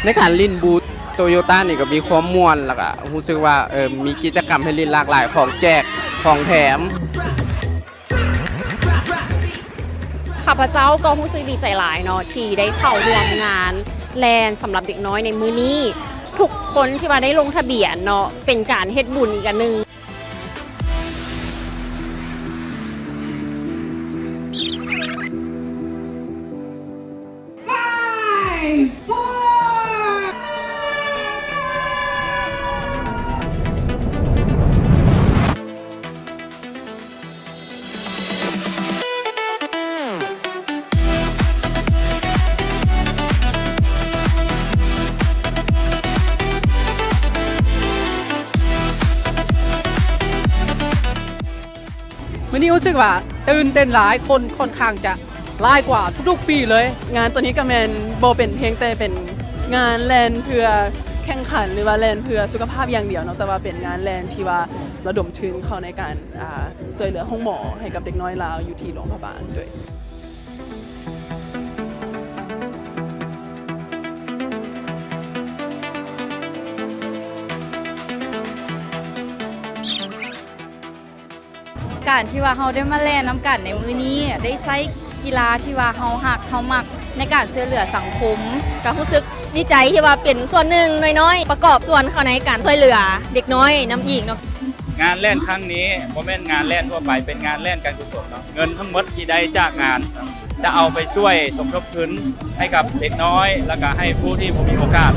ในการลิ้นบูธโตโยต้านี่ก็มีความม่วนแล้วก็รู้สึกว่ามีกิจกรรมให้ลิ้นหลากหลายของแจกของแถมข้าพเจ้าก็รู้สึกดีใจหลายเนาะที่ได้เข้าร่วมงานแลนสำหรับเด็กน้อยในมื้อนี้ทุกคนที่มาได้ลงทะเบียนเนาะเป็นการเฮ็ดบุญอีกอันหนึ่งวันนี้รู้สึกว่าตื่นเต้นหลายคนค่อนข้างจะหลายกว่าทุกๆปีเลย งานตัวนี้ก็แมนโบเป็นเพียงแต่เป็นงานแลนเพื่อแข่งขันหรือว่าแลนเพื่อสุขภาพอย่างเดียวเนาะแต่ว่าเป็นงานแลนที่ว่าระดมทุนเข้าในการช่วยเหลือห้องหมอให้กับเด็กน้อยลาวอยู่ที่โรงพยาบาลด้วยการที่ว่าเราได้มาแล่นน้ำกันในมื้อนี้ได้ใช้กีฬาที่ว่าเราหักเรามักในการช่วยเหลือสังคมก็รู้สึกดีใจที่ว่าเป็นส่วนหนึ่งน้อยๆประกอบส่วนเข้าในการช่วยเหลือเด็กน้อยน้ำอีกเนาะงานแล่นครั้งนี้โมเมนต์งานแล่นทั่วไปเป็นงานแล่นการกุศลเงินทั้งหมดที่ได้จากงานจะเอาไปช่วยสมทบทุนให้กับเด็กน้อยแล้วก็ให้ผู้ที่มีโอกาส